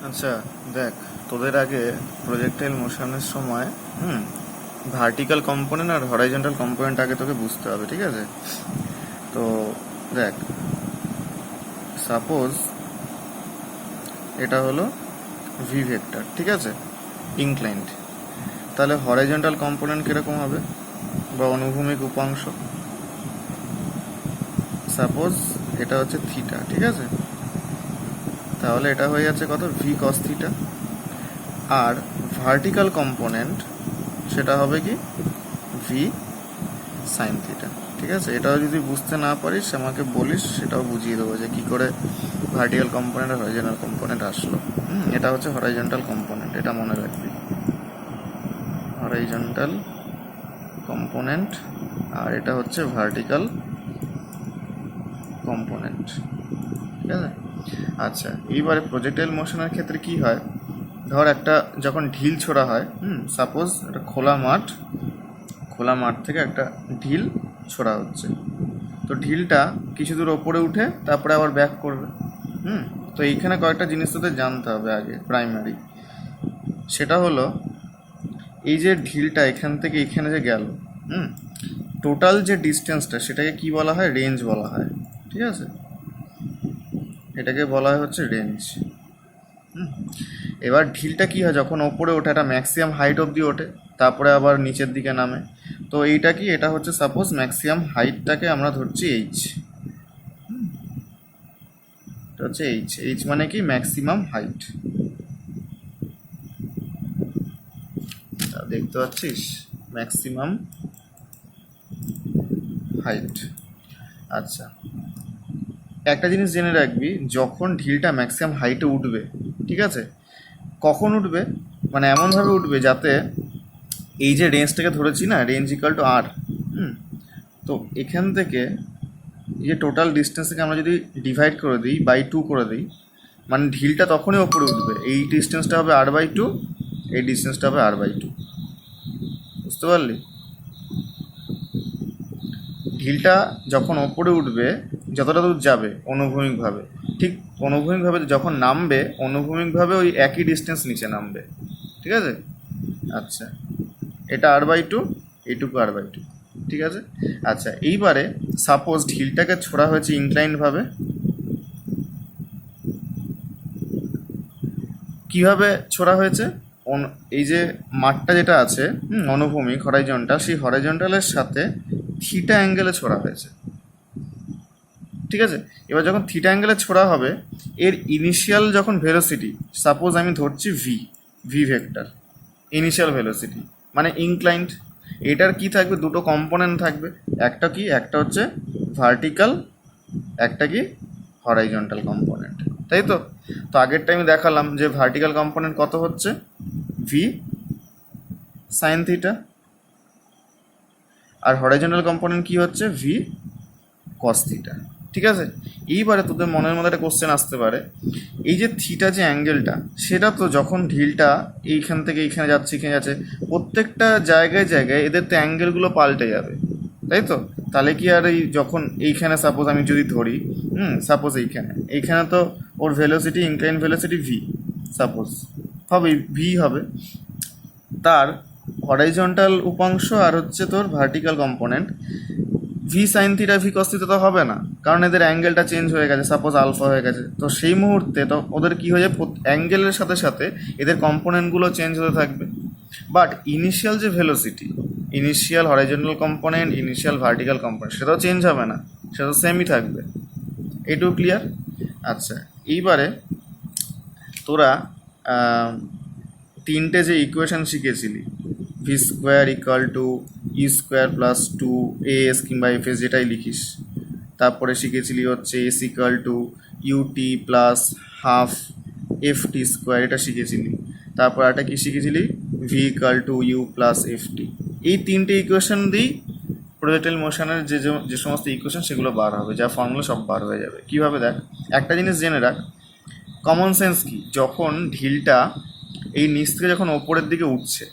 আচ্ছা, দেখ, তোদের আগে প্রজেক্টাইল মোশনের সময় ভার্টিক্যাল কম্পোনেন্ট আর হরাইজন্টাল কম্পোনেন্ট আগে তোকে বুঝতে হবে, ঠিক আছে? তো দেখ, সাপোজ এটা হলো ভি ভেক্টর, ঠিক আছে, ইনক্লাইন্ড। তাহলে হরাইজন্টাল কম্পোনেন্ট কিরকম হবে, বা অনুভূমিক উপাংশ? সাপোজ এটা হচ্ছে থিটা, ঠিক আছে, তাহলে এটা হয়ে যাচ্ছে কত, ভি কস থিটা। আর ভার্টিক্যাল কম্পোনেন্ট সেটা হবে কি, ভি সাইন থিটা, ঠিক আছে? এটাও যদি বুঝতে না পারিস আমাকে বলিস, সেটাও বুঝিয়ে দেবো যে কী করে ভার্টিক্যাল কম্পোনেন্ট আর হরাইজন্টাল কম্পোনেন্ট আসলো। এটা হচ্ছে হরাইজন্টাল কম্পোনেন্ট, এটা মনে রাখবি, হরাইজন্টাল কম্পোনেন্ট। আর এটা হচ্ছে ভার্টিক্যাল কম্পোনেন্ট, ঠিক আছে? আচ্ছা, এইবারে প্রজেক্টাইল মোশনের ক্ষেত্রে কি হয়, ধর একটা যখন ঢিল ছোড়া হয়, সাপোজ একটা খোলা মাঠ থেকে একটা ঢিল ছোড়া হচ্ছে, তো ঢিলটা কিছু দূর ওপরে উঠে তারপরে আবার ব্যাক করবে। তো এইখানে কয়েকটা জিনিস তোদের জানতে হবে আগে, প্রাইমারি। সেটা হলো, এই যে ঢিলটা এখান থেকে এখানে যে গেল, টোটাল যে ডিস্টেন্সটা সেটাকে কি বলা হয়, রেঞ্জ বলা হয়, ঠিক আছে? এটাকে বলা হয় হচ্ছে রেঞ্জ। এবার ঢিলটা কি হয়, যখন ওপরে ওঠে একটা ম্যাক্সিমাম হাইট অবধি ওঠে, তারপরে আবার নিচের দিকে নামে। তো এইটা কি, এটা হচ্ছে সাপোজ ম্যাক্সিমাম হাইটটাকে আমরা ধরছি এইচ। এটা হচ্ছে এইচ। এইচ মানে কি, ম্যাক্সিমাম হাইট। দেখতে পাচ্ছিস, ম্যাক্সিমাম হাইট। আচ্ছা, একটা জিনিস জেনে রাখবি, যখন ঢিলটা ম্যাক্সিমাম হাইটে উঠবে, ঠিক আছে, কখন উঠবে, মানে এমনভাবে উঠবে যাতে এই যে রেঞ্জটাকে ধরেছি না, রেঞ্জ ইকাল টু আর, তো এখান থেকে এই যে টোটাল ডিস্টেন্সটাকে আমরা যদি ডিভাইড করে দিই, বাই 2 করে দিই, মানে ঢিলটা তখনই ওপরে উঠবে। এই ডিস্টেন্সটা হবে r/2, এই ডিস্টেন্সটা হবে r/2। বুঝতে পারলি? ঢিলটা যখন ওপরে উঠবে, যতটা দূর যাবে অনুভূমিকভাবে, ঠিক অনুভূমিকভাবে যখন নামবে, অনুভূমিকভাবে ওই একই ডিস্টেন্স নিচে নামবে, ঠিক আছে? আচ্ছা, এটা r/2, এইটুকু r/2, ঠিক আছে? আচ্ছা, এইবারে সাপোজ ঢিলটাকে ছোড়া হয়েছে ইনক্লাইনভাবে। কিভাবে ছোড়া হয়েছে, এই যে মাঠটা যেটা আছে, অনুভূমিক হরাইজন্টাল, সেই হরাইজন্টালের সাথে থিটা অ্যাঙ্গেলে ছোড়া হয়েছে, ঠিক আছে? এবার যখন থিটা অ্যাঙ্গেলে ছোড়া হবে, এর ইনিশিয়াল যখন ভেলোসিটি, সাপোজ আমি ধরছি ভি ভেক্টর, ইনিশিয়াল ভেলোসিটি মানে ইনক্লাইন্ড। এটার কি থাকবে, দুটো কম্পোনেন্ট থাকবে, একটা কি, একটা হচ্ছে ভার্টিক্যাল, একটা কি হরাইজন্টাল কম্পোনেন্ট, তাই তো? তো আগেরটা আমি দেখালাম যে ভার্টিক্যাল কম্পোনেন্ট কত হচ্ছে, ভি সাইন থিটা, আর হরাইজন্টাল কম্পোনেন্ট কি হচ্ছে, ভি কস থিটা, ঠিক আছে? এইবারে তোদের মনের মধ্যে একটা কোশ্চেন আসতে পারে, এই যে থিটা যে অ্যাঙ্গেলটা, সেটা তো যখন ঢিলটা এইখান থেকে এইখানে যাচ্ছে, এখানে যাচ্ছে, প্রত্যেকটা জায়গায় জায়গায় এদের তো অ্যাঙ্গেলগুলো পাল্টে যাবে, তাই তো? তাহলে কি আর এই যখন এইখানে সাপোজ আমি যদি ধরি, সাপোজ এইখানে তো ওর velocity, incline velocity v suppose হবে, ভি হবে। তার হরাইজন্টাল উপাংশ আর হচ্ছে তোর vertical component, v sine theta v cos theta তো হবে না, কারণ এদের অ্যাঙ্গেলটা চেঞ্জ হয়ে গেছে, সাপোজ আলফা হয়ে গেছে। তো সেই মুহূর্তে তো ওদের কী হয়ে যায়, অ্যাঙ্গেলের সাথে সাথে এদের কম্পোনেন্টগুলো চেঞ্জ হতে থাকবে। বাট ইনিশিয়াল যে velocity, initial horizontal component, initial vertical component, সেটাও চেঞ্জ হবে না, সেটা সেমই থাকবে। এটুকু ক্লিয়ার? আচ্ছা, এইবারে তোরা তিনটে যে ইকুয়েশন শিখেছিলি, v square equal to e square plus 2as কিংবা এফএস, যেটাই লিখিস, তারপরে শিখেছিলি হচ্ছে s equal to UT plus half F T square, এটা শিখেছিলি। তারপর একটা কি শিখেছিলি, v equal to you plus F t. এই তিনটে ইকুয়েশন দিয়েই প্রজেক্টাইল মোশনের যে সমস্ত ইকুয়েশন, সেগুলো বার হবে, যা ফর্মুলা সব বার হয়ে যাবে। কীভাবে, দেখ, একটা জিনিস জেনে রাখ, কমন সেন্স কি, যখন ঢিলটা এই নিচ থেকে যখন ওপরের দিকে উঠছে,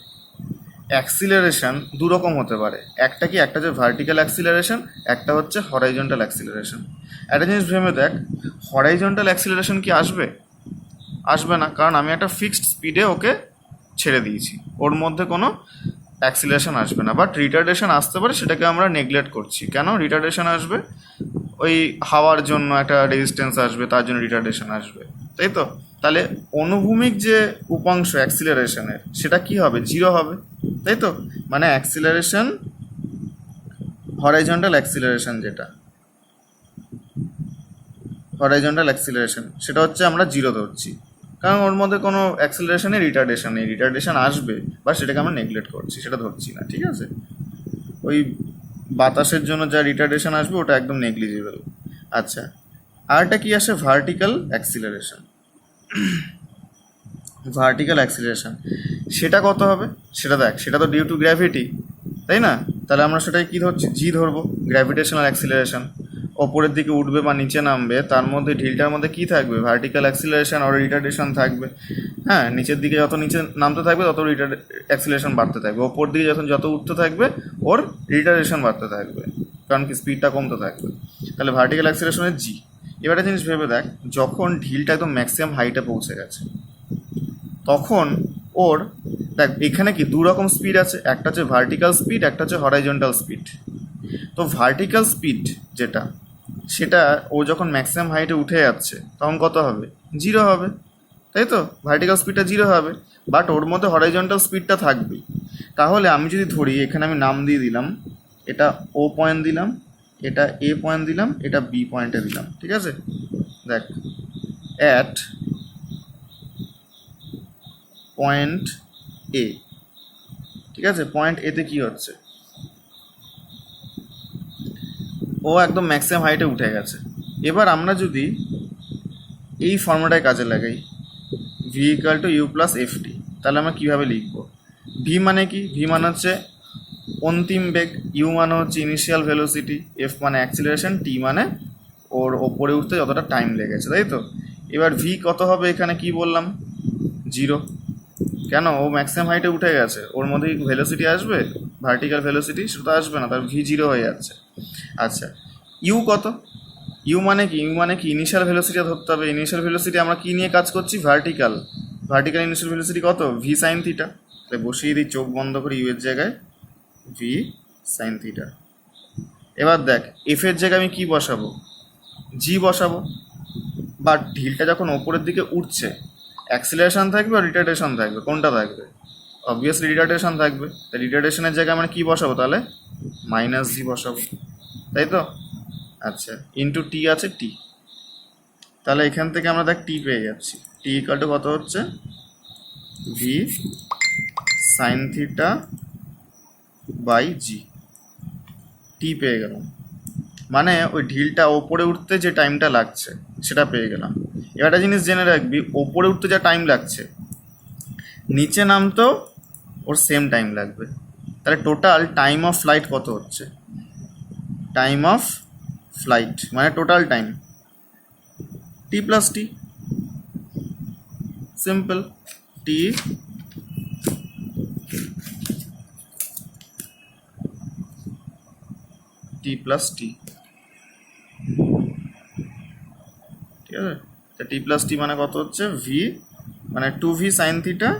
অ্যাক্সিলারেশন দু রকম হতে পারে। একটা কি, একটা হচ্ছে ভার্টিক্যাল অ্যাক্সিলারেশন, একটা হচ্ছে হরাইজন্টাল অ্যাক্সিলারেশন। একটা জিনিস ভেবে দেখ, হরাইজন্টাল অ্যাক্সিলারেশন কি আসবে? আসবে না, কারণ আমি একটা ফিক্সড স্পিডে ওকে ছেড়ে দিয়েছি, ওর মধ্যে কোনো অ্যাক্সিলারেশন আসবে না। বাট রিটার্ডেশন আসতে পারে, সেটাকে আমরা নেগলেক্ট করছি। কেন রিটার্ডেশন আসবে? ওই হাওয়ার জন্য একটা রেজিস্ট্যান্স আসবে, তার জন্য রিটার্ডেশন আসবে, তাই তো? তাহলে অনুভূমিক যে উপাংশ অ্যাক্সিলারেশনের সেটা কি হবে? 0 হবে, তাই তো? মানে অ্যাক্সিলারেশন, হরাইজন্টাল অ্যাক্সিলারেশন, যেটা হরাইজন্টাল অ্যাক্সিলারেশন সেটা হচ্ছে আমরা 0 ধরছি, কারণ ওর মধ্যে কোনো অ্যাক্সিলারেশনে রিটার্ডেশন নেই। রিটার্ডেশন আসবে বা সেটাকে আমরা নেগলেক্ট করছি, সেটা ধরছি না, ঠিক আছে? ওই বাতাসের জন্য যা রিটার্ডেশন আসবে ওটা একদম নেগলিজিবল। আচ্ছা, আরটা কি আসে? Vertical acceleration. ভার্টিক্যাল অ্যাক্সিলারেশন সেটা কত হবে? সেটা দেখ, সেটা তো ডিউ টু গ্র্যাভিটি, তাই না? তাহলে আমরা সেটাকে কী ধরছি? জি ধরবো, গ্র্যাভিটেশনাল অ্যাক্সিলারেশন। ওপরের দিকে উঠবে বা নিচে নামবে, তার মধ্যে ঢিলটার মধ্যে কী থাকবে? ভার্টিক্যাল অ্যাক্সিলারেশন আর রিটার্ডেশন থাকবে। হ্যাঁ, নিচের দিকে যত নিচে নামতে থাকবে তত অ্যাক্সিলারেশন বাড়তে থাকবে, ওপর দিকে যত উঠতে থাকবে ওর রিটার্ডেশন বাড়তে থাকবে, কারণ কি স্পিডটা কমতে থাকবে। তাহলে ভার্টিক্যাল অ্যাক্সিলারেশনের জি। এবার একটা জিনিস ভেবে দেখ, যখন ঢিলটা একদম ম্যাক্সিমাম হাইটে পৌঁছে গেছে, তখন ওর, দেখ এখানে কি দু রকম স্পিড আছে, একটা হচ্ছে ভার্টিক্যাল স্পিড, একটা হচ্ছে হরাইজন্টাল স্পিড। তো ভার্টিক্যাল স্পিড যেটা, সেটা ও যখন ম্যাক্সিমাম হাইটে উঠে যাচ্ছে তখন কত হবে? 0 হবে, তাই তো? ভার্টিক্যাল স্পিডটা 0 হবে, বাট ওর মধ্যে হরাইজন্টাল স্পিডটা থাকবে। তাহলে আমি যদি ধরি, এখানে আমি নাম দিয়ে দিলাম, এটা ও পয়েন্ট দিলাম, এটা এ পয়েন্ট দিলাম, এটা বি পয়েন্টে দিলাম, ঠিক আছে? দেখ, অ্যাট পয়েন্ট এ, ঠিক আছে? পয়েন্ট এতে কি হচ্ছে? ও একদম ম্যাক্সিমাম হাইটে উঠে গেছে। এবার আমরা যদি এই ফর্মুলাটায় কাজে লাগাই, V equal to you plus F T, তাহলে আমরা কীভাবে লিখব? ভি মানে কি? ভি মানে হচ্ছে অন্তিম বেগ, ইউ মানে হচ্ছে ইনিশিয়াল ভেলোসিটি, এফ মানে অ্যাক্সিলারেশন, টি মানে ওর ওপরে উঠতে যতটা টাইম লেগেছে, তাই তো? এবার ভি কত হবে? এখানে কি বললাম? 0। কেন? ও ম্যাক্সিমাম হাইটে উঠে গেছে, ওর মধ্যে ভেলোসিটি আসবে, ভার্টিক্যাল ভেলোসিটি, সেটা আসবে না, তার ভি 0 হয়ে যাচ্ছে। আচ্ছা, ইউ কত? ইউ মানে কি? ইউ মানে কি ইনিশিয়াল ভেলোসিটি ধরতে হবে। ইনিশিয়াল ভেলোসিটি আমরা কি নিয়ে কাজ করছি? ভার্টিক্যাল। ভার্টিক্যাল ইনিশিয়াল ভেলোসিটি কত? V sine theta. তাই বসিয়ে দিই, চোখ বন্ধ করে ইউ এর জায়গায় ভি সাইন থিটা। এবার দেখ, এফ এর জায়গায় আমি কি বসাবো? জি বসাবো। বাট ঢিলটা যখন ওপরের দিকে উঠছে, অ্যাক্সিলারেশন থাকবে আর রিটার্ডেশন থাকবে, কোনটা থাকবে? অবভিয়াসলি রিটার্ডেশন থাকবে। তাই রিটার্ডেশনের জায়গায় আমরা কি বসাবো তাহলে? মাইনাস জি বসাবো, তাই তো? আচ্ছা, ইন্টু টি আছে, টি। তাহলে এখান থেকে আমরা দেখ টি পেয়ে যাচ্ছি। টি ইকাল টু কত হচ্ছে? ভি সাইন থিটা বাই জি। টি পেয়ে গেলাম, মানে ওই ঢিলটা ওপরে উঠতে যে টাইমটা লাগছে সেটা পেয়ে গেলাম। এবার একটা জিনিস জেনে রাখবি, ওপরে উঠতে যা টাইম লাগছে, নিচে নামতেও ওর সেম টাইম লাগবে। তাহলে টোটাল টাইম অফ ফ্লাইট কত হচ্ছে? টাইম অফ ফ্লাইট মানে টোটাল টাইম টি প্লাস টি, সিম্পল। টি টি প্লাস টি, ঠিক আছে? তা টি প্লাস টি মানে কত হচ্ছে? ভি মানে 2v সাইন থিটা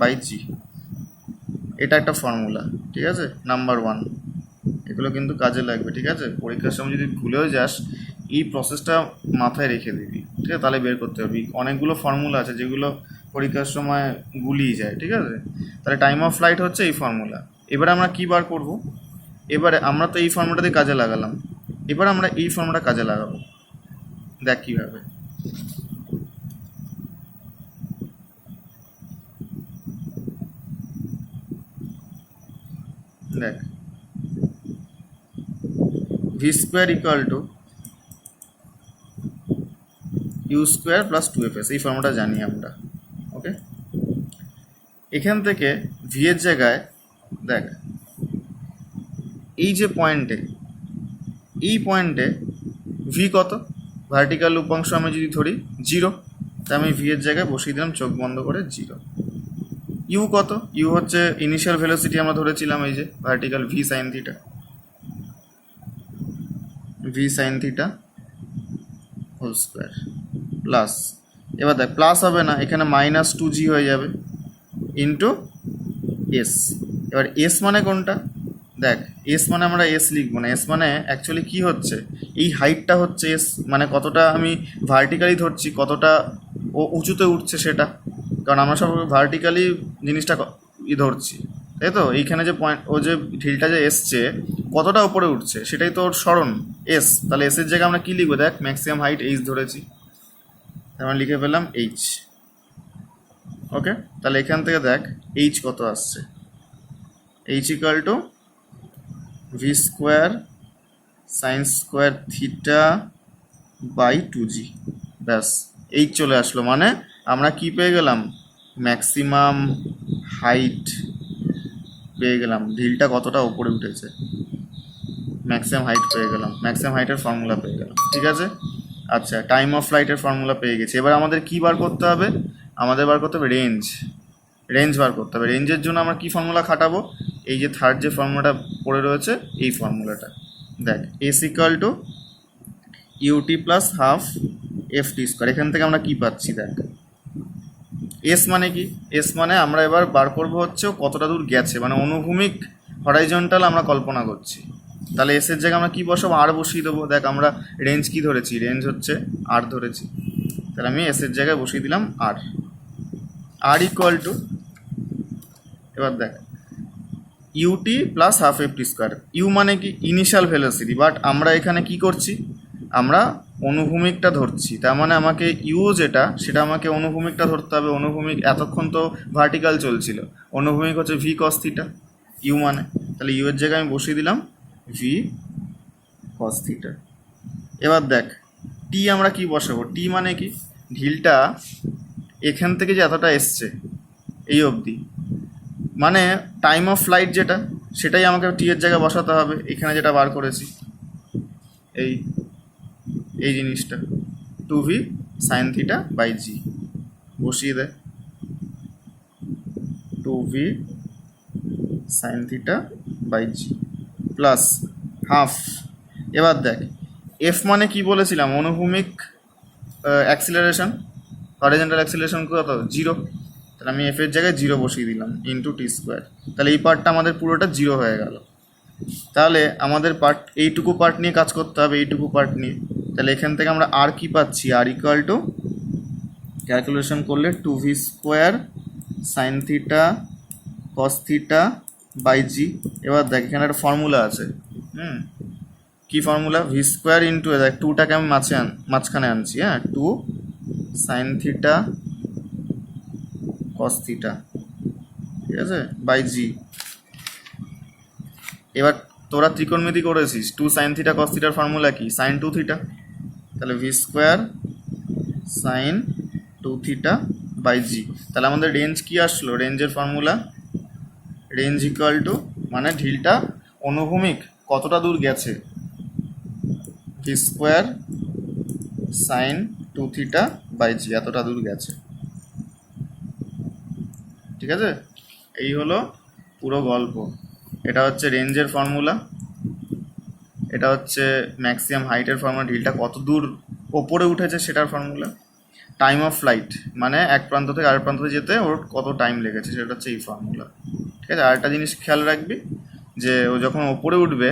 বাই জি। এটা একটা ফর্মুলা, ঠিক আছে? নাম্বার 1। এগুলো কিন্তু কাজে লাগবে, ঠিক আছে? পরীক্ষার সময় যদি ভুলেও যাস, এই প্রসেসটা মাথায় রেখে দিবি, ঠিক আছে? তাহলে বের করতে পারবি। অনেকগুলো ফর্মুলা আছে যেগুলো পরীক্ষার সময় গুলিয়ে যায়, ঠিক আছে? তাহলে টাইম অফ ফ্লাইট হচ্ছে এই ফর্মুলা। এবারে আমরা কী বার করব? এবারে আমরা তো এই ফর্মুলাটা দিয়ে কাজে লাগালাম, এবার আমরা এই ফর্মুলাটা কাজে লাগাবো। দেখ কীভাবে। দেখ, V square equal to U square plus 2fs, এই ফর্মুলাটা জানি আমরা, ওকে? এখান থেকে ভি এর জায়গায় দেখ, এই যে পয়েন্টে, এই পয়েন্টে ভি কত? ভার্টিক্যাল উপাংশ আমি যদি ধরি 0, তাই আমি ভি এর জায়গায় বসিয়ে দিলাম চোখ বন্ধ করে 0। ইউ কত? ইউ হচ্ছে ইনিশিয়াল ভেলোসিটি আমরা ধরেছিলাম, এই যে vertical V sine theta, V sine theta whole square plus এবার দেখ প্লাস হবে না, এখানে -2g হয়ে যাবে ইন্টু এস। এবার এস মানে কোনটা, দেখ এস মানে আমরা এস লিখবো না, এস মানে অ্যাকচুয়ালি কী হচ্ছে, এই হাইটটা হচ্ছে এস, মানে কতটা আমি ভার্টিক্যালি ধরছি, কতটা ও উঁচুতে উঠছে সেটা, কারণ আমরা সব ভার্টিক্যালি জিনিসটা ধরছি, তাই তো। এইখানে যে পয়েন্ট, ও যে ঢিলটা যে এসছে কতটা উপরে উঠছে সেটাই তো ওর স্মরণ এস। তাহলে এসের জায়গায় আমরা কী লিখবো, দেখ ম্যাক্সিমাম হাইট এইচ ধরেছি, আমরা লিখে ফেললাম এইচ। ওকে, তাহলে এখান থেকে দেখ এইচ কত আসছে, H equal to V square sine square theta by 2g। ব্যাস এইচ চলে আসলো, মানে আমরা কি পেয়ে গেলাম, ম্যাক্সিমাম হাইট পেয়ে গেলাম, ঢিলটা কতটা উপরে উঠেছে, ম্যাক্সিমাম হাইট পেয়ে গেলাম, ম্যাক্সিমাম হাইটের ফর্মুলা পেয়ে গেলাম, ঠিক আছে। আচ্ছা, টাইম অফ ফ্লাইটের ফর্মুলা পেয়ে গেছি। এবার আমাদের কি বার করতে হবে, আমাদের বার করতে হবে রেঞ্জ, রেঞ্জ বার করতে হবে। রেঞ্জের জন্য আমরা কি ফর্মুলা খাটাবো, এই যে থার্ড যে ফর্মুলাটা পড়ে রয়েছে এই ফর্মুলাটা, দেখ S equal to UT plus half F T square. এখান থেকে আমরা কি পাচ্ছি, দেখ এস মানে কি, এস মানে আমরা এবার বার করবো হচ্ছে ও কতটা দূর গেছে, মানে অনুভূমিক হরাইজন্টাল আমরা কল্পনা করছি। তাহলে এসের জায়গায় আমরা কি বসাবো, আর বসিয়ে দেবো। দেখ আমরা রেঞ্জ কি ধরেছি, রেঞ্জ হচ্ছে আর ধরেছি, তাহলে আমি এসের জায়গায় বসিয়ে দিলাম আর। আর ইকুয়াল টু, এবার দেখ U T plus half F T square. U মানে কি ইনিশিয়াল ভেলোসিটি, বাট আমরা এখানে কি করছি, আমরা অনুভূমিকটা ধরছি, তার মানে আমাকে ইউ যেটা সেটা আমাকে অনুভূমিকটা ধরতে হবে। অনুভূমিক এতক্ষণ তো ভার্টিক্যাল চলছিল, অনুভূমিক হচ্ছে ভি কস থিটা, ইউ মানে, তাহলে ইউ এর জায়গায় আমি বসিয়ে দিলাম ভি কস থিটা। এবার দেখ টি আমরা কি বসাবো, টি মানে কি ঢিলটা এখান থেকে যে এতটা এসছে এই অবধি, মানে টাইম অফ ফ্লাইট যেটা সেটাই আমাকে টি এর জায়গায় বসাতে হবে। এখানে যেটা বার করেছি এই এই জিনিসটা 2v সাইন থিটা বাই জি বসিয়ে দেয়, 2v sine theta by G plus half. এবার দেখ এফ মানে কি বলেছিলাম, অনুভূমিক অ্যাক্সিলারেশন, হরিজন্টাল অ্যাক্সিলারেশন কত, 0, তাহলে আমি এফ এর জায়গায় 0 বসিয়ে দিলাম ইন্টু টি স্কোয়ার। তাহলে এই পার্টটা আমাদের পুরোটা 0 হয়ে গেল। তাহলে আমাদের এইটুকু পার্ট নিয়ে কাজ করতে হবে, এইটুকু পার্ট নিয়ে। তাহলে এখান থেকে আমরা আর কি পাচ্ছি, আর ইকুয়াল টু ক্যালকুলেশন করলে 2v square sine theta cos theta by g. এবার দেখ এখানে একটা ফর্মুলা আছে, কি ফর্মুলা, ভি স্কোয়ার ইন্টু, দেখ টুটাকে আমি মাঝখানে আনছি, হ্যাঁ 2 সাইন থিটা কস থিটা, ঠিক আছে, বাই জি। এবার তোরা ত্রিকোণমিতি করেছিস, 2 সাইন থিটা কস থিটার ফর্মুলা কি, সাইন 2 থিটা, তাহলে v square sine 2 theta by g. তাহলে আমাদের রেঞ্জ কি আসলো, রেঞ্জের ফর্মুলা, রেঞ্জ ইকুয়াল টু মানে ঢিলটা অনুভূমিক কতটা দূর গেছে, v square sine 2 theta by g, এতটা দূর গেছে, ঠিক আছে। এই হলো পুরো গল্প। এটা হচ্ছে রেঞ্জের ফর্মুলা, এটা হচ্ছে ম্যাক্সিমাম হাইটের ফর্মুলা, ঢিলটা কত দূর ওপরে উঠেছে সেটার ফর্মুলা। টাইম অফ ফ্লাইট মানে এক প্রান্ত থেকে আরেক প্রান্তে যেতে ওর কত টাইম লেগেছে সেটা হচ্ছে এই ফর্মুলা, ঠিক আছে। আরেকটা জিনিস খেয়াল রাখবি যে ও যখন ওপরে উঠবে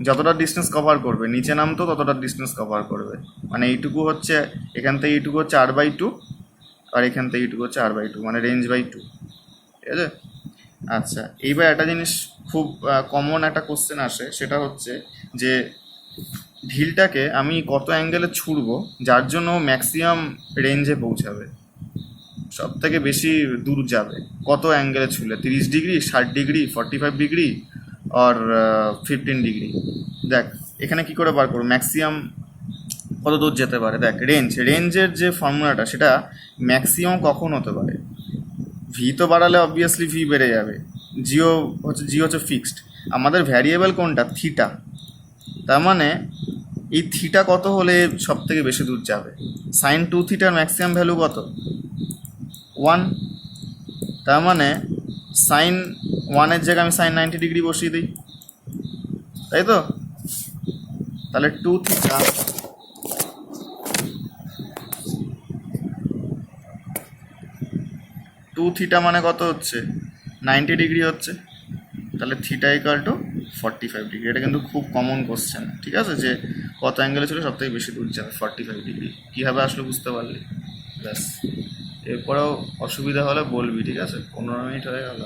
যতটা ডিস্টেন্স কভার করবে, নিচে নামতো ততটা ডিস্টেন্স কভার করবে, মানে এইটুকু হচ্ছে এখান থেকে এইটুকু হচ্ছে r/2 আর এখান থেকে এইটুকু হচ্ছে r/2, মানে রেঞ্জ বাই 2, ঠিক আছে। আচ্ছা, এইবার একটা জিনিস খুব কমন একটা কোশ্চেন আসে, সেটা হচ্ছে যে ঢিলটাকে আমি কত অ্যাঙ্গেলে ছুড়বো যার জন্য ম্যাক্সিমাম রেঞ্জে পৌঁছাবে, সব থেকে বেশি দূর যাবে, কত অ্যাঙ্গেলে ছুড়লে, 30 ডিগ্রি, 60 ডিগ্রি, 45 ডিগ্রি আর 15 ডিগ্রি। দেখ এখানে কি করে বার করবো ম্যাক্সিমাম কত দূর যেতে পারে, দেখ রেঞ্জের যে ফর্মুলাটা সেটা ম্যাক্সিমাম কখন হতে পারে, ভি তো বাড়ালে অবভিয়াসলি ভি বেড়ে যাবে, জি হচ্ছে ফিক্সড, আমাদের ভ্যারিয়েবল কোনটা, থিটা, তার মানে এই থিটা কত হলে সব থেকে বেশি দূর যাবে, সাইন 2 থিটার ম্যাক্সিমাম ভ্যালু কত, 1, তার মানে সাইন 1-এর জায়গায় আমি সাইন 90 ডিগ্রি বসিয়ে দিই, তাই তো। তাহলে 2 থিটা টু থিটা মানে কত হচ্ছে, 90 ডিগ্রি হচ্ছে। তাহলে থিটা ইকাল টু 45 ডিগ্রি। এটা কিন্তু খুব কমন কোশ্চেন, ঠিক আছে, যে কত অ্যাঙ্গেলে ছিল সব থেকে বেশি দূর যাবে, 45 ডিগ্রি। কীভাবে আসলে বুঝতে পারলি? ব্যাস, এরপরেও অসুবিধা হলে বলবি, ঠিক আছে? 15 মিনিট হয়ে গেল।